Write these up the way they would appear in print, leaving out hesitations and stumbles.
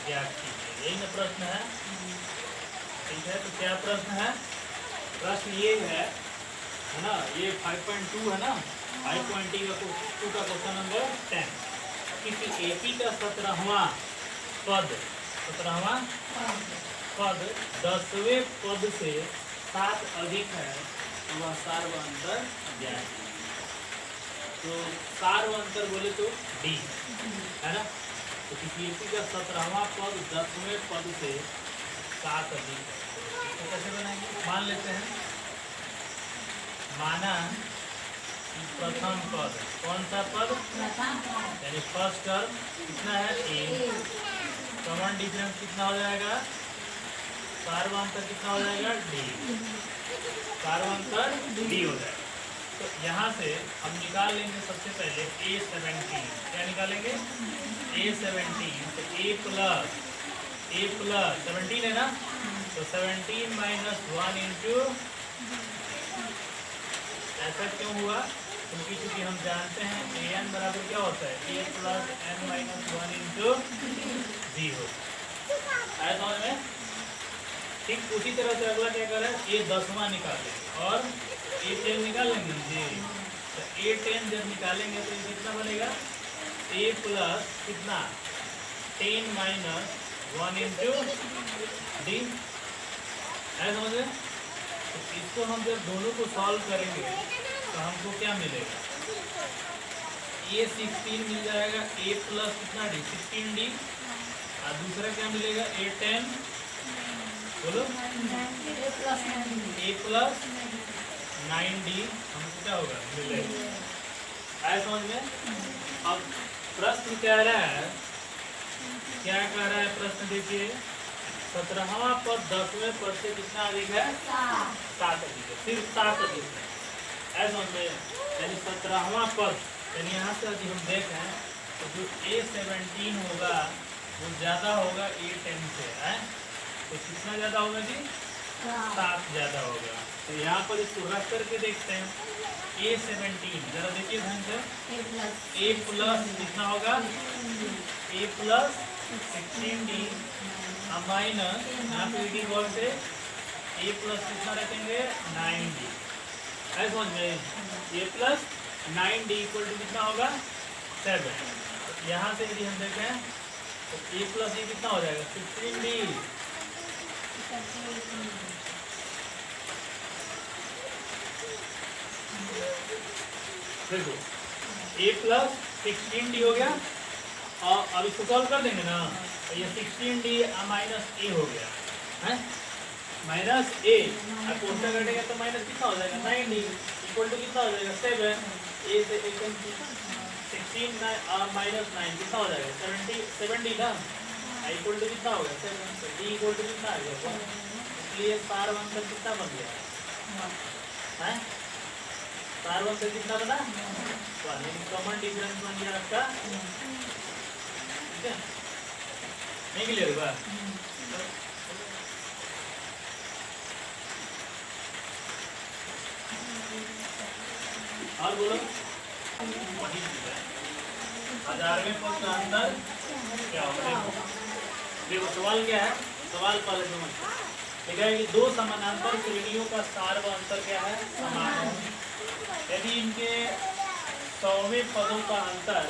ज्ञात कीजिए। यही ना प्रश्न है, ठीक है। तो क्या प्रश्न है? प्रश्न ये है ना, ये 5.2 है ना, 5.2 का क्वेश्चन नंबर 10। किसी एपी का 17वां पद 10वें पद से 7 अधिक है तो वह सार्वंतर ज्ञात कीजिए। तो सार्वंतर बोले तो डी है ना। तो किसी एपी का 17वां पद 10वें पद से 7 अधिक है, तो कैसे बनाएंगे? मान लेते हैं, माना प्रथम पद, कौन सा पद? यानी फर्स्ट टर्म कितना है? ए। कॉमन डिफरेंस कितना हो जाएगा? सार्वंतर कितना हो जाएगा? डी। सार्वंतर डी हो जाएगा। तो यहाँ से हम निकाल लेंगे सबसे पहले A17। क्या निकालेंगे? A17। तो A प्लस 17 है ना, तो 17 माइनस 1 इंटू, ऐसा क्यों हुआ? क्योंकि हम जानते हैं an बराबर क्या होता है? a plus n minus 1 into 0। आया समझ में? ठीक उसी तरह से अगला क्या करें? ये 10वां निकालेंगे और A10 निकाल लेंगे जी। तो A10 जब निकालेंगे तो ये कितना बनेगा? a प्लस कितना? 10 माइनस 1 इंटू डी। है समझे? तो इसको हम जब दोनों को सॉल्व करेंगे तो हमको क्या मिलेगा? ये 16 मिल जाएगा, a प्लस कितना डी? 16d। और दूसरा क्या मिलेगा? A10 बोलो, a प्लस 9d हमको क्या होगा? मिलेगा। आया समझ में? अब प्रश्न क्या रहा है? क्या कह रहा है प्रश्न? देखिए, 17वां पद 10वें पद से कितना अधिक है? 7 अधिक है, सिर्फ 7 अधिक है। ऐसा समझ में? यानी 17वां पद, यानी यहाँ से यदि हम देखें तो जो A17 होगा वो ज़्यादा होगा A10 से, है? तो कितना ज़्यादा होगा जी? 7 ज़्यादा होगा। तो यहाँ पर इसको रख करके देखते हैं। A17 जरा देखिए ध्यान से, a प्लस कितना होगा? a प्लस 16d माइनस, यहाँ पे डी बॉल से a प्लस कितना रखेंगे? 9d। है समझ में? a plus 9d equal to कितना होगा? 7। यहाँ से यदि हम देखें तो a प्लस ये कितना हो जाएगा? 16d। देखो a प्लस 16d हो गया, और अब इसको सॉल्व कर देंगे ना, तो ये 16d माइनस a हो गया है, माइनस a। अब कोष्टक कटेगा तो माइनस कितना हो जाएगा? 9d इक्वल टू कितना हो जाएगा? 7। a से 16 माइनस 9 कितना हो जाएगा? 7d ना, इक्वल टू कितना होगा? 7। तो d इक्वल टू कितना आ गया? 1। इसलिए सार्वंतर कितना बन गया है? सार्वंतर कितना बना? 1। कॉमन डिफरेंस बन गया आपका, ठीक है? नहीं क्लियर हुआ? और बोलो, वही चीज है। 1000वें पद का अंतर क्या होगा? देखो सवाल क्या है? सवाल पहले समझो। ठीक है कि दो समानांतर श्रेणियों का सार्वंतर क्या है? समान है। यदि इनके 100वें पदों का अंतर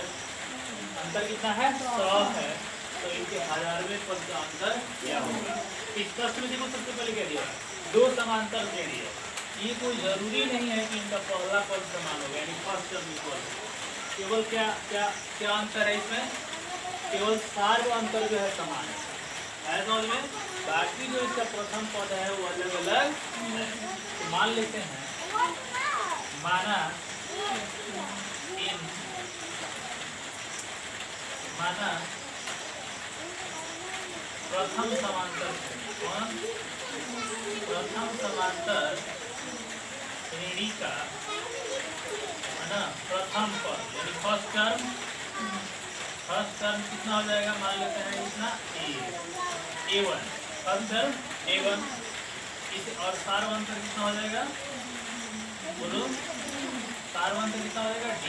कितना है? 100 है, तो इनके 1000वें पद का अंतर क्या होगा? इस प्रश्न में देखो सबसे पहले क्या दिया? दो समांतर श्रेणी है। ये कोई जरूरी नहीं है कि इनका पहला पद समान होगा, यानी फर्स्ट टर्म इक्वल। केवल क्या क्या क्या अंतर है इसमें? केवल सार्वंतर जो है समान है समझ में? बाकी जो इसका प्रथम पद है वो अलग अलग है। तो मान लेते हैं, माना प्रथम समांतर, कौन? प्रथम समांतर श्रेणी का है ना प्रथम पद, यानी फर्स्ट टर्म कितना हो जाएगा? मान लेते हैं कितना? a1 first term a1। इस और सार्वंतर कितना हो जाएगा? बोलो, सार्वंतर कितना हो जाएगा? d।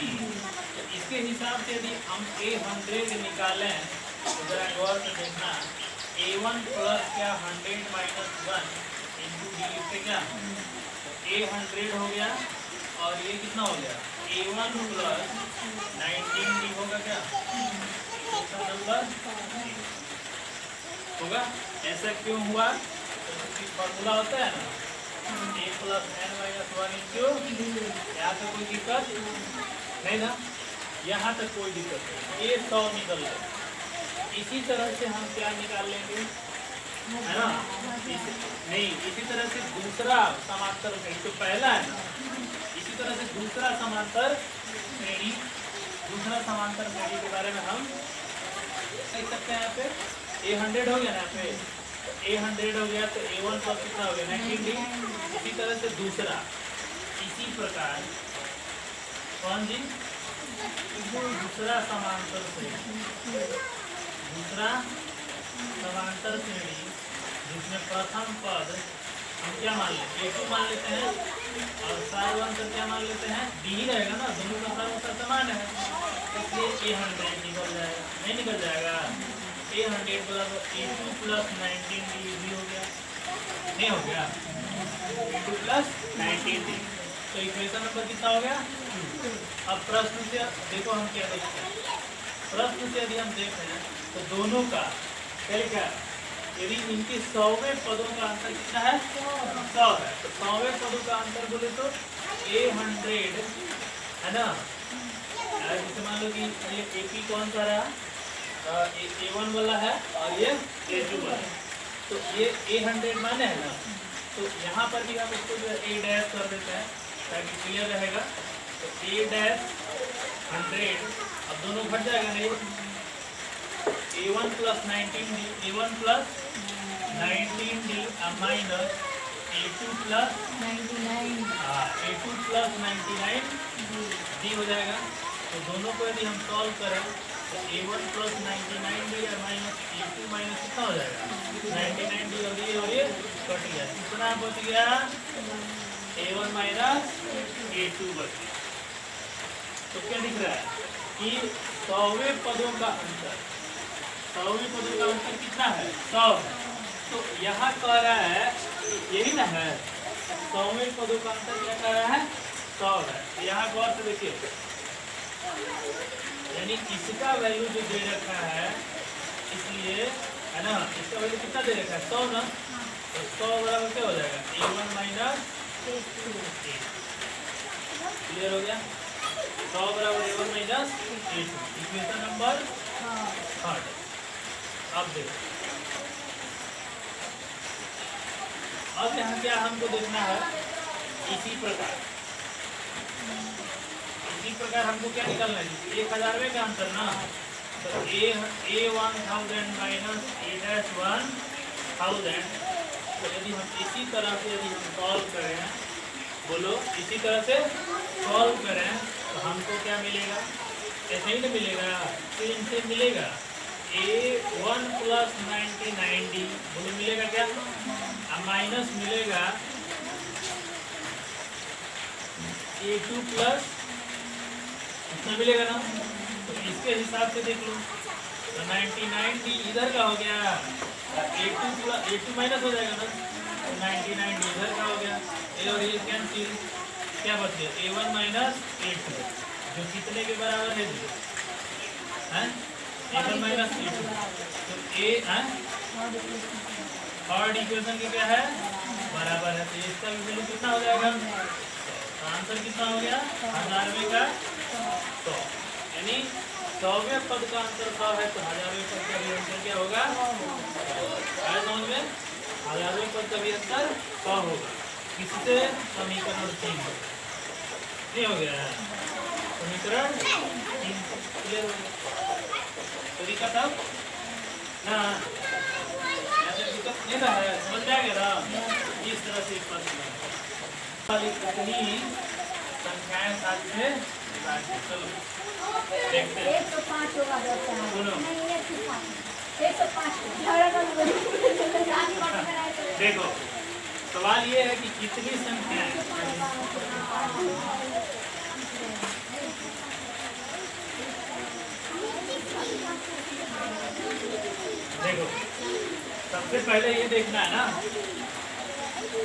तो इसके हिसाब से यदि हम A100 निकालें तो जरा गौर से देखना, A1 प्लस क्या 100 माइनस 1 इंटू डी लिखते क्या, तो A100 हो गया और ये कितना हो गया A1 प्लस 19 डी होगा क्या, इक्वेशन नंबर होगा। ऐसा क्यों हुआ, तो फॉर्मूला होता है ना a plus n minus 1 into, यहाँ पे कोई दिक्कत नहीं ना, यहाँ तक कोई दिक्कत नहीं, ये 100 निकल गया। इसी तरह से हम क्या निकाल लेंगे, है ना, नहीं इसी तरह से दूसरा समांतर श्रेणी, तो पहला है ना, इसी तरह से दूसरा समांतर श्रेणी, दूसरा समांतर श्रेणी के बारे में हम देख सकते हैं। यहाँ पे A100 हो गया ना, यहाँ पे A100 हो गया तो A1 प्लस कितना हो गया 19D। इसी तरह से दूसरा, इसी प्रकार कौन जी, दूसरा समांतर श्रेणी, दूसरा समांतर श्रेणी जिसमें प्रथम पद हम क्या मान लेते हैं, A2 मान लेते हैं और सार क्या मान लेते हैं, D ही रहेगा ना, दोनों का सार समान है, इसलिए A100 निकल जाएगा, नहीं निकल जाएगा, A100 बराबर A2 प्लस 19D भी हो गया, नहीं हो गया, A2 प्लस 19D, तो इक्वेशन नंबर कितना हो गया। अब प्रश्न से देखो हम क्या देखते हैं, प्रश्न से यदि हम देख रहे हैं तो दोनों का क्या, यदि इनके 100वें पदों का अंतर कितना है 100 है, तो 100वें पदों का अंतर बोले तो A100 है ना, जैसे मान लो कि ये AP कौन सा रहा, A1 वाला है और ये A2 वाला है, तो ये A100 माने है ना, तो यहाँ पर भी हम इसको जो है A डैश कर देते हैं ताकि क्लियर रहेगा, तो A डैश 100, अब दोनों घट जाएगा नहीं, A1 plus 19D, A1 plus 19D minus A2 plus 99, A2 plus 99D हो जाएगा। तो दोनों को यदि हम सॉल्व करें तो A1 plus 99D minus A2 minus कितना हो जाएगा 99D, और ये कट गया, कितना बच गया A1 माइनस A2 बच गया। तो क्या दिख रहा है कि 100वें पदों का अंतर, 100वें पदों का अंतर कितना है 100 है, तो यहाँ कह रहा है यही ना है, 100वें पदों का अंतर क्या कह रहा है 100 है। यहाँ गौर से देखिए, यानी इसका वैल्यू जो दे रखा है, इसलिए है ना, इसका वैल्यू कितना दे रखा है 100 ना, तो 100 बराबर क्या हो जाएगा A1 माइनस A2, क्लियर हो गया, 100 बराबर A1 minus A2, equation number 3। अब देखो, अब यहाँ क्या हमको देखना है, इसी प्रकार हमको क्या निकालना है 1000वें का अंतर ना, तो A1000 माइनस A-1000, तो यदि हम इसी तरह से यदि हम सॉल्व करें, बोलो इसी तरह से सॉल्व करें तो हमको क्या मिलेगा, ऐसे ही तो मिलेगा, फिर इनसे मिलेगा A1 प्लस 99D, बोलो मिलेगा क्या, माइनस मिलेगा A2 प्लस कितना मिलेगा ना, तो इसके हिसाब से देख लो, तो 99D इधर का हो गया, A2 माइनस हो जाएगा ना, तो 99D इधर का हो गया, ए और ये कैंसिल, क्या बच गया A1 माइनस A2, जो कितने के बराबर है जी, A1 माइनस A2, तो A थर्ड इक्वेशन के क्या है बराबर है, तो इसका भी वैल्यू कितना हो जाएगा, तो आंसर कितना हो गया 1000वें का 100, यानी 100वें पद का अंतर 100 है, तो 1000वें पद का भी अंतर क्या होगा, समझ में 1000वें पद का भी अंतर 100 होगा, किससे समीकरण 3 नहीं हो गया है, समीकरण 3 क्लियर हो गया, तरीका था ना, नहीं था है, समझ में आ गया ना, इस तरह से प्रश्न वाली कितनी संख्याएं साथ में, चलो देखते हैं, 105 होगा, देखो सवाल ये है कि कितनी संख्याएं, देखो सबसे पहले ये देखना है ना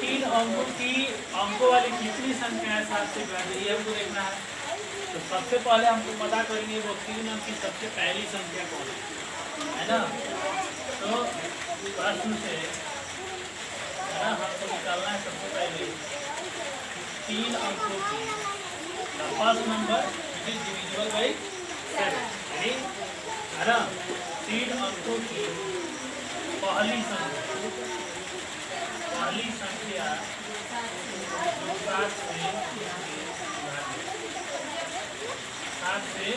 3 अंकों की अंकों वाली कितनी संख्या है 7 से विभाज्य, ये हमको देखना है। तो सबसे पहले हमको पता करेंगे वो 3 अंक की सबसे पहली संख्या कौन है ना। तो प्रश्न से है ना हमको निकालना है सबसे पहले 3 अंकों की first number which is divisible by 7, है ना। 3 अंकों की पहली संख्या जो 7 से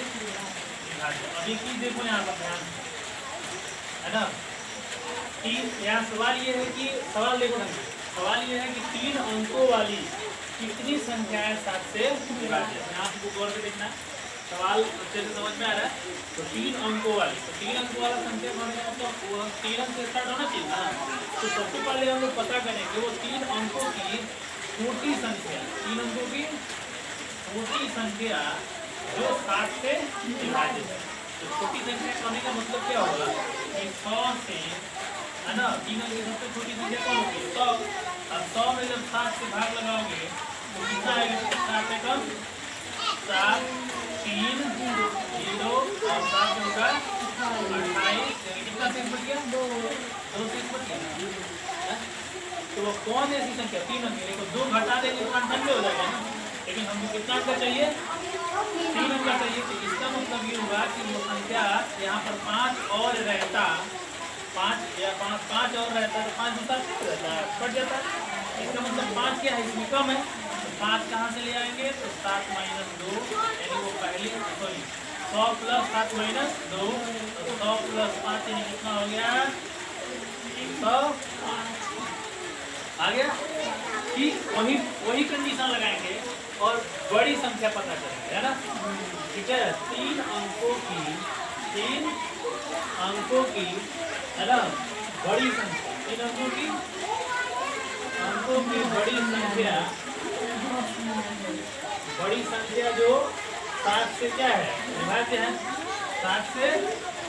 विभाज्य। अभी की देखो यहाँ पर ध्यान है ना। यहाँ सवाल ये है कि सवाल देखो ना, सवाल ये है कि 3 अंकों वाली कितनी संख्या है 7 से विभाज्य। यहाँ आपको गौर से देखना, सवाल अच्छे से समझ में आ रहा है। तो 3 अंकों वाली, तो 3 अंकों वाला संख्या मतलब 3 अंक से स्टार्ट होना चाहिए ना। तो सबसे पहले हम लोग पता करें कि वो 3 अंकों की छोटी संख्या, 3 अंकों की छोटी संख्या जो 7 से विभाजित है। तो छोटी संख्या कहने का मतलब क्या होगा कि 100 से, है ना, 3 अंक की सबसे छोटी संख्या कौन होगी 100। अब 100 में जब 7 से भाग लगाओगे तो कितना आएगा, 7 से कम 7, 3, 0 और 7 होगा 28, कितना शेष बच गया 2 शेष बच गया। तो वो कौन ऐसी संख्या 3 अंक को 2 घटा देंगे तो 98 हो जाएगा ना। लेकिन हमको कितना अंक चाहिए 3 अंक चाहिए। तो इसका मतलब ये होगा कि वो संख्या यहाँ पर 5 और रहता, 5 या 5 और रहता तो 5 दूसरा रहता है, कट जाता है। इसका मतलब 5 क्या है इसमें कम है। तो 5 कहाँ से ले आएंगे तो 7 - 2 यानी वो पहली, सॉरी 100 + 7 - 2, तो 100 + 5 यानी कितना हो गया 105 आ गया। कि वही कंडीशन लगाएंगे और बड़ी संख्या पता करेंगे, है ना। ठीक है, 3 अंकों की है ना बड़ी संख्या, 3 अंकों की बड़ी संख्या जो 7 से क्या है विभाज्य है, 7 से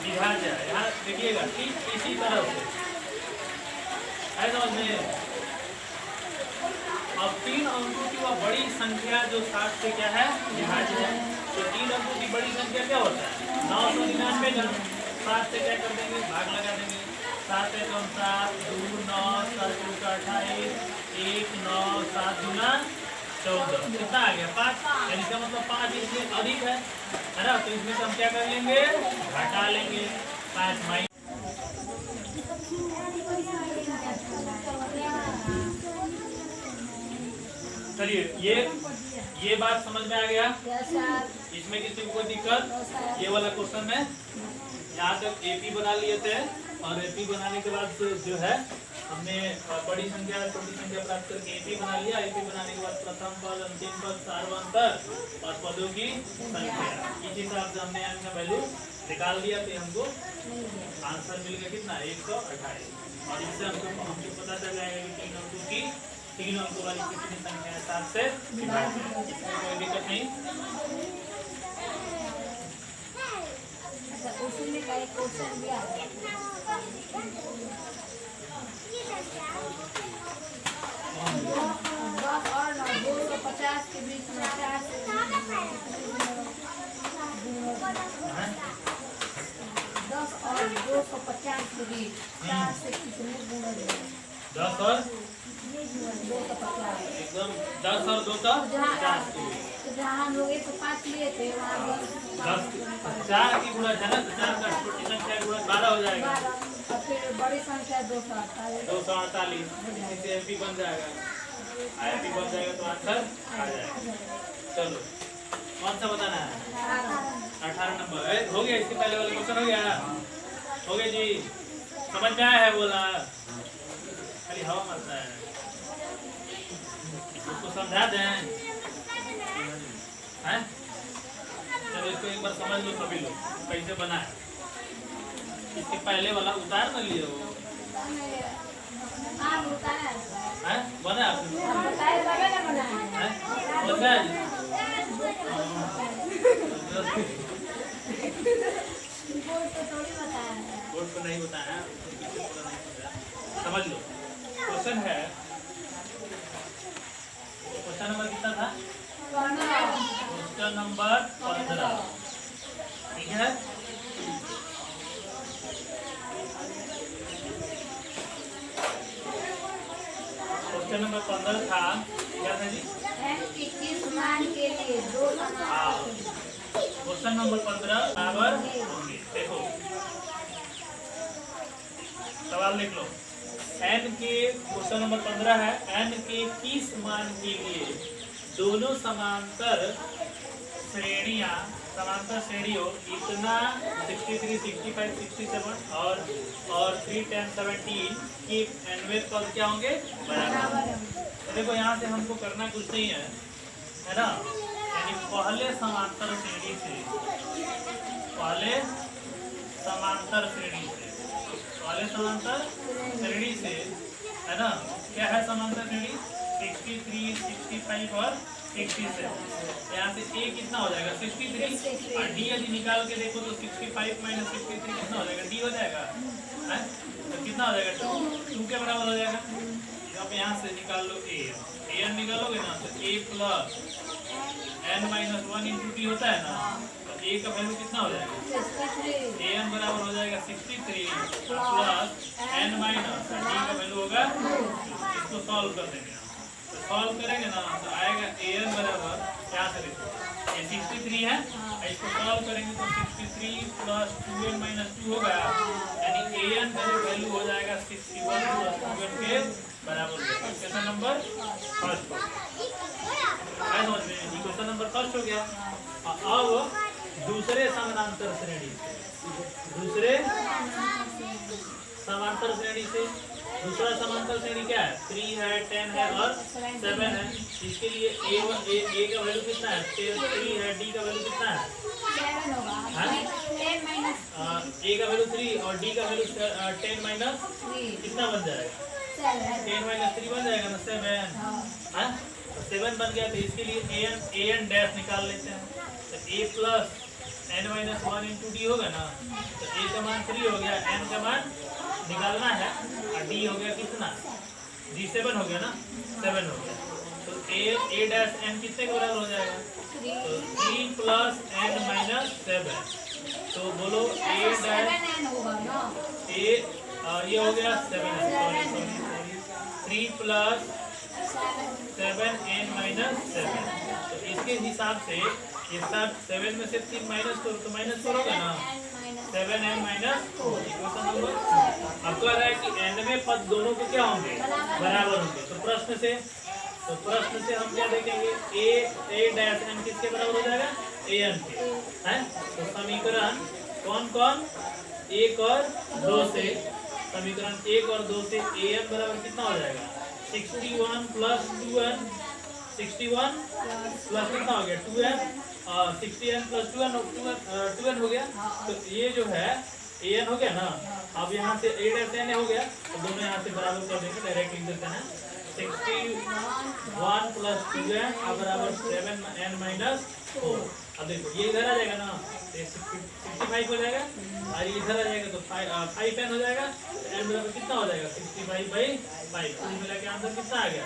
विभाज्य है। यहाँ देखिएगा ठीक इसी तरह से है समझ में। अब 3 अंकों की वह बड़ी संख्या जो 7 से क्या है विभाज्य है। तो 3 अंकों की बड़ी संख्या क्या होता है 999 जन। 7 से क्या कर देंगे भाग लगा देंगे, 7 × 7 2 9 7 × 28 1 9 7 दूना 14, कितना आ गया 5। यानी इसका मतलब 5 इससे अधिक है ना। तो इसमें से हम क्या कर लेंगे घटा लेंगे 5 चलिए ये बात समझ में आ गया। इसमें किसी को कोई दिक्कत, ये वाला क्वेश्चन में यहाँ तक एपी बना लिए थे। और एपी बनाने के बाद जो है हमने बड़ी संख्या छोटी संख्या प्राप्त करके एपी बना लिया। एपी बनाने के बाद प्रथम पद, अंतिम पद, सार्वंतर और पदों की संख्या, इस हिसाब से हमने यहाँ का वैल्यू निकाल दिया। तो हमको आंसर मिल गया कितना 128। और इससे हमको पता चल जाएगा कि 3 अंकों वाली कितनी संख्या है 7 से विभाज्य। कोई दिक्कत नहीं। उसमें का एक क्वेश्चन भी आ रहा है 10 और 250 के बीच में 4 से 10 और 250 के बीच 4 से कितने गुणा है 10 और 250 एकदम 10 और 2 का 50 के बीच। तो जहाँ हम लोग 105 लिए थे वहाँ 4 की गुणा है ना, तो 4 का छोटी संख्या गुणा 12 हो जाएगा। और फिर बड़ी संख्या 248 इससे एमपी बन जाएगा। एमपी बन जाएगा तो आंसर आ जाएगा। चलो कौन सा बताना है 18 नंबर हो गया। इसके पहले वाला क्वेश्चन हो गया जी, समझ में आया है बोला, खाली हवा मारता है। उसको समझा दें हैं। चलो इसको एक बार समझ लो सभी लोग कैसे बना है। इसके पहले वाला उतार न लिए हो हैं बना बोर्ड को नहीं बताया। समझ लो क्वेश्चन है, क्वेश्चन नंबर कितना था? क्वेश्चन नंबर 15, ठीक है। क्वेश्चन नंबर 15 था, क्या था जी? क्वेश्चन नंबर 15 बराबर होंगे। देखो सवाल देख लो, n के क्वेश्चन नंबर 15 है, n के किस मान के लिए दोनों समांतर श्रेणियों इतना 63, 65, 67 और 3, 10, 17 की nवें पद क्या होंगे? बराबर। देखो यहाँ से हमको करना कुछ नहीं है ना, यानी पहले समांतर श्रेणी से है ना, क्या है समांतर श्रेणी? 63, 65 और 67। यहाँ से a कितना हो जाएगा? 63 और d यदि निकाल के देखो तो 65 माइनस 63 कितना हो जाएगा? d हो जाएगा, है? तो कितना हो जाएगा? 2 के बराबर हो जाएगा। अब यहाँ से निकाल लो a n निकालोगे ना तो a plus n minus 1 into D होता है ना, तो a का वैल्यू कितना हो जाएगा? a n बराबर हो जाएगा 63 प्लस n माइनस d का वैल्यू होगा। इसको सॉल्व कर देंगे, तो सॉल्व करेंगे ना तो आएगा a n बराबर, क्या से देखो ये 63 है, इसको सॉल्व करेंगे तो 63 प्लस 2n माइनस 2 होगा, यानी a n वैल्यू हो जाएगा 61 प्लस 2n के बराबर। Question number first question number first हो गया। अब दूसरे समांतर श्रेणी से दूसरा समांतर श्रेणी क्या है? 3 है, 10 है और 7 है। इसके लिए a का वैल्यू कितना है? 3 है, d का वैल्यू कितना है? 10 a का वैल्यू 3 और d का वैल्यू 10 माइनस कितना बन जाएगा? 10 माइनस 3 बन जाएगा ना, 7 है, 7 बन गया। तो इसके लिए a n डैश निकाल लेते हैं, तो a plus n minus 1 into D होगा ना, तो a का मान 3 हो गया, n का मान निकालना है और d हो गया कितना? d 7 हो गया ना, 7 हो गया। तो a डैश n कितने के बराबर हो जाएगा? तो 3 प्लस n माइनस 7। तो बोलो a डैश ये हो गया 7, 3 प्लस 7n माइनस 7। तो इसके हिसाब से ये सब 7 में से 3 माइनस करो तो माइनस 4 होगा ना, 7n माइनस 4। इक्वेशन नंबर अब कह रहा है कि nवें पद दोनों को क्या होंगे? बराबर होंगे। तो प्रश्न से हम क्या देखेंगे? a डैश n किसके बराबर हो जाएगा? an के, है। तो समीकरण कौन 1 और 2 से, समीकरण 1 और 2 से an बराबर कितना हो जाएगा? 61 प्लस 2n, 61 प्लस कितना हो गया? 2n, 60n प्लस 2n हो गया। तो ये जो है an हो गया ना, अब यहाँ से a डैश n हो गया, तो दोनों यहाँ से बराबर कर देंगे, डायरेक्ट लिख देते हैं। 61 प्लस 2n बराबर 7n माइनस 4। अब देखो ये इधर आ जाएगा ना, 65 हो जाएगा और इधर आ जाएगा तो 5n हो जाएगा, तो n बराबर कितना हो जाएगा? 65/5। कुल मिला के आंसर कितना आ गया?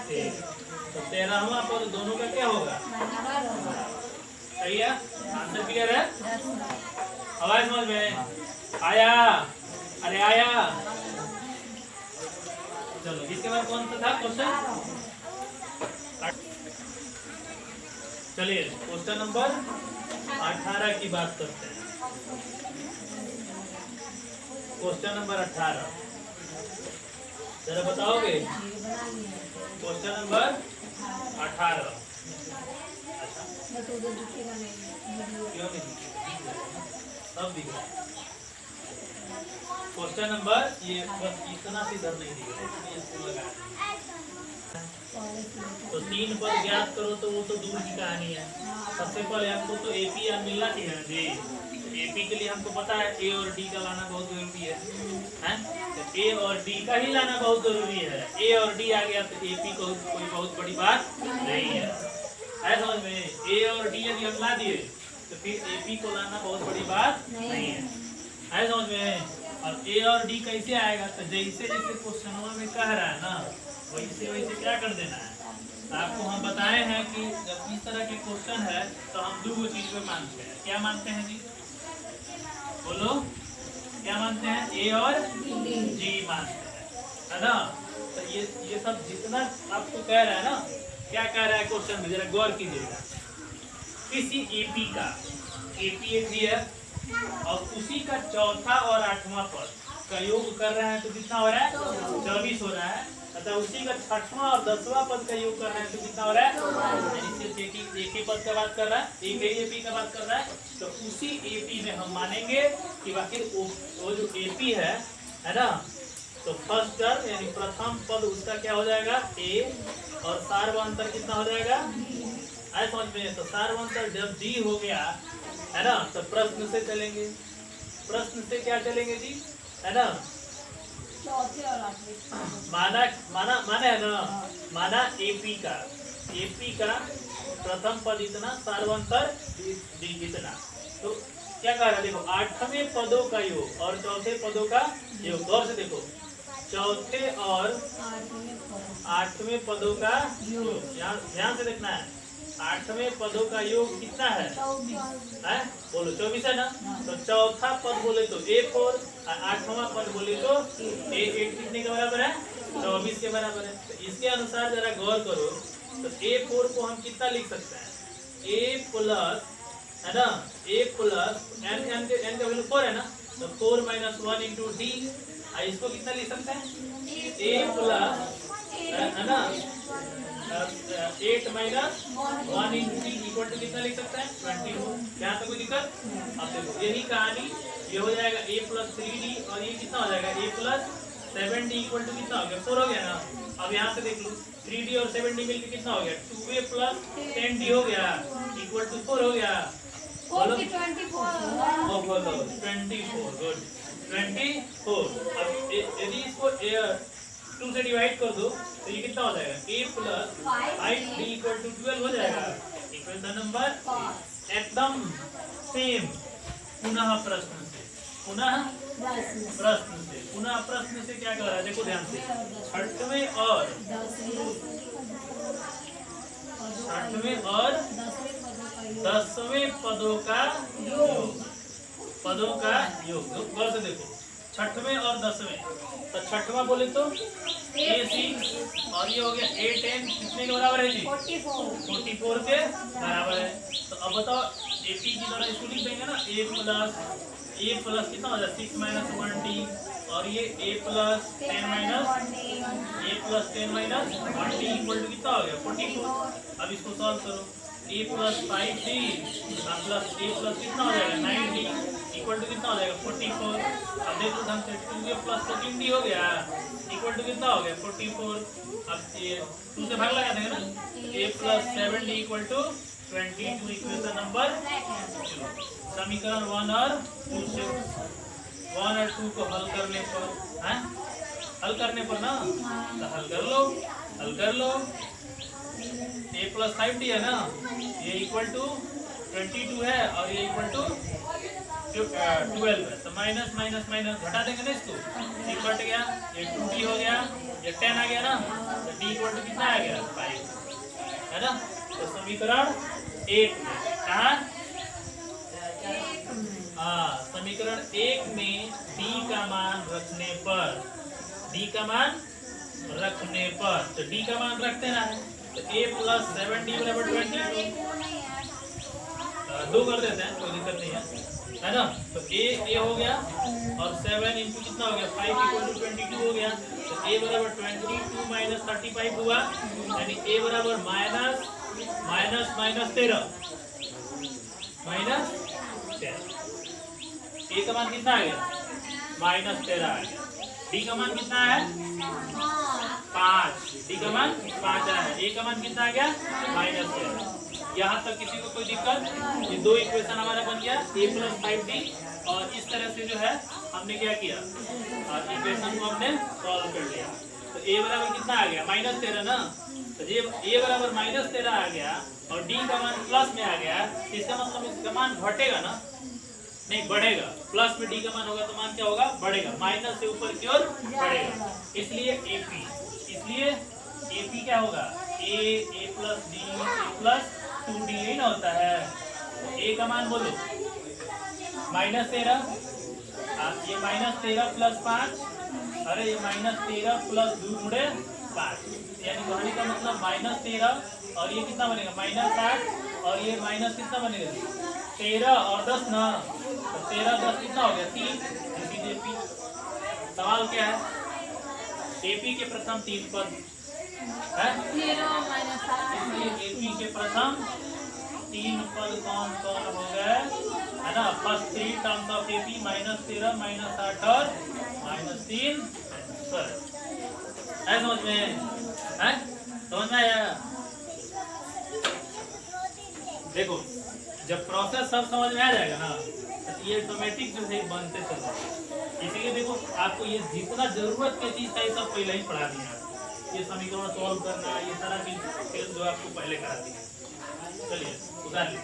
13। तो 13वां पद दोनों का क्या होगा? सही है, आंसर क्लियर है? आवाज समझ में आया? अरे आया। चलो इसके बाद कौन सा था क्वेश्चन? चलिए क्वेश्चन नंबर 18 की बात करते हैं। क्वेश्चन नंबर 18 जरा बताओगे? Question number 18। क्यों नहीं? सब दिख रहा है। क्वेश्चन नंबर ये बस इतना सी इधर नहीं दिख रहा है, इसको लगा। तो 3 पद ज्ञात करो, तो वो तो दूर की कहानी है। सबसे पहले हमको तो एपी मिलना चाहिए जी। एपी के लिए हमको पता है ए और डी का लाना बहुत जरूरी है, हैं? तो ए और डी का ही लाना बहुत जरूरी है। ए और डी आ गया तो एपी को कोई बहुत बड़ी बात नहीं है, समझ में? ए और डी यदि हम ला दिए तो फिर एपी को लाना बहुत बड़ी बात नहीं है, समझ में? अब ए और डी कैसे आएगा, तो जैसे जैसे क्वेश्चनों में कह रहा है ना वैसे वैसे क्या कर देना है। आपको हम बताए हैं कि जब इस तरह के क्वेश्चन है तो हम दो चीज पे मानते हैं। क्या मानते हैं जी, बोलो क्या मानते हैं, ए और जी मानते हैं, है ना। तो ये सब जितना आपको कह रहा है ना, क्या कह रहा है क्वेश्चन में, जरा गौर कीजिएगा। किसी एपी का, एपी एक भी है और उसी का चौथा और आठवां पद का योग कर रहे हैं तो कितना हो रहा है, 24 हो रहा है। अतः उसी का छठवां और 10वां पद का योग कर रहे हैं तो कितना हो रहा है, सिर्फ एक ही पद का बात कर रहा है, एक ही एपी का बात कर रहा है। तो उसी एपी में हम मानेंगे कि बाकी वो जो एपी है ना, तो फर्स्ट टर्म यानी प्रथम पद उसका क्या हो जाएगा, ए, और सार्वंतर कितना हो जाएगा, आए समझ में। तो सार्वंतर जब डी हो गया है ना, तो प्रश्न से चलेंगे। प्रश्न से क्या चलेंगे जी, है ना, माना माना माना है ना, माना एपी का प्रथम पद इतना, सार्वंतर इतना। तो क्या कह रहा है, देखो 8वें पदों का योग और चौथे पदों का योग। गौर से देखो, चौथे और 8वें पदों का योग, ध्यान से देखना है। 8वें पदों का योग कितना है, बोलो 24 है ना। तो चौथा पद बोले तो A4, 8वां पद बोले तो A8 कितने के बराबर है, 24 के बराबर है। तो इसके अनुसार जरा गौर करो, तो A4 को हम कितना लिख सकते हैं, A प्लस, है ना, A प्लस n का वैल्यू 4 है ना, तो 4 - 1 इंटू डी। इसको कितना लिख सकते हैं, A प्लस, है ना, 8 - 1 इंटू डी इक्वल टू कितना लिख सकते हैं, 24। यहाँ तक कोई दिक्कत। अब देखो यही कहानी, ये हो जाएगा A प्लस 3D और ये कितना हो जाएगा, A plus 7D equal to कितना हो गया, 4 हो गया ना। अब यहाँ से देख लो 3D और 7D मिलकर कितना हो गया, 2A प्लस 10D हो गया इक्वल टू 4 हो गया। बोलो 24, बोलो 24, गुड 24। अब यदि इसको 2 से डिवाइड कर दो तो ये कितना हो जाएगा, A plus 5D equal to 12 हो जाएगा। इक्वेशन नंबर एकदम सेम। पुनः प्रश्न से, पुनः प्रश्न से क्या कर रहा है, देखो ध्यान से। 6वें और 10वें पदों का योग, गौर से देखो 6वें और 10वें। तो 6वां बोले तो A6 और ये हो गया A10 कितने के बराबर है जी, 44 के बराबर है। तो अब बताओ एपी की तरह इसको लिख देंगे ना, A प्लस कितना हो जाए, 6 - 1D और ये A plus 10 - 1D equal to कितना हो गया, 44। अब इसको सॉल्व करो, A plus 5D plus A plus कितना हो जाएगा, 9D इक्वल टू कितना हो जाएगा, 44। अब देखो ढंग से 2A प्लस 14D हो गया इक्वल टू कितना हो गया, 44। अब ये 2 से भाग लगा देंगे ना, A plus 7D equal to 22। Equation number 2। समीकरण 1 और 2 से 1 और 2 को हल करने पर ना, तो हल कर लो। A प्लस 5D है ना, ये इक्वल टू 22 है और ये इक्वल टू 12 है। तो माइनस माइनस माइनस घटा देंगे ना इसको, ये कट गया, ये 2D हो गया, ये 10 आ गया ना, तो D इक्वल टू कितना आ गया, 5, है ना। तो समीकरण 1 में कहा, समीकरण 1 में D का मान रखने पर, तो D का मान रखते ना, तो A प्लस 7D बराबर 22, 2 कर देते हैं, कोई दिक्कत नहीं है ना। तो A हो गया और 7 इंटू कितना हो गया, 5 इक्वल टू 22 हो गया। तो A बराबर 22 माइनस 35 हुआ, यानी A बराबर माइनस 13 A का मान कितना आ गया, -13 आ गया। D का मान कितना है, 5, D का मान 5 आया है। A का मान कितना आ गया, -13। यहाँ तक किसी को कोई दिक्कत। ये 2 इक्वेशन हमारा बन गया, A प्लस 5D। और इस तरह से जो है हमने क्या किया, और इक्वेशन को हमने सॉल्व कर लिया। तो A बराबर कितना आ गया, -13 ना। तो ये A बराबर -13 आ गया और D का मान प्लस में आ गया, इसका मतलब इसका मान घटेगा ना, नहीं बढ़ेगा, प्लस में डी का मान होगा तो मान क्या होगा, बढ़ेगा, माइनस से ऊपर की ओर बढ़ेगा, इसलिए एपी, इसलिए एपी क्या होगा, A plus D A plus 2d यही ना होता है। ए का मान बोलो -13, ये -13 प्लस 5, अरे ये -13 प्लस 2 गुणे 5, यानी कहानी का मतलब -13 और ये कितना बनेगा -8 और ये माइनस कितना बनेगा 13 और 10 ना, तो 13 10 कितना हो गया 3। एपी सवाल क्या है, एपी के प्रथम 3 पद है, इसलिए एपी के प्रथम 3 पद कौन कौन हो गए है ना, फर्स्ट 3 टर्म्स ऑफ एपी -13 -8 और -3 सर है, समझ में है, समझ में आया। देखो जब प्रोसेस सब समझ में आ जाएगा ना तो ये ऑटोमेटिक जो है बनते चल, इसीलिए देखो आपको ये जितना जरूरत की चीज था ये सब पहले ही पढ़ा दिया, ये समीकरण सॉल्व करना ये सारा चीज जो आपको पहले करा दिया। चलिए उदाहरण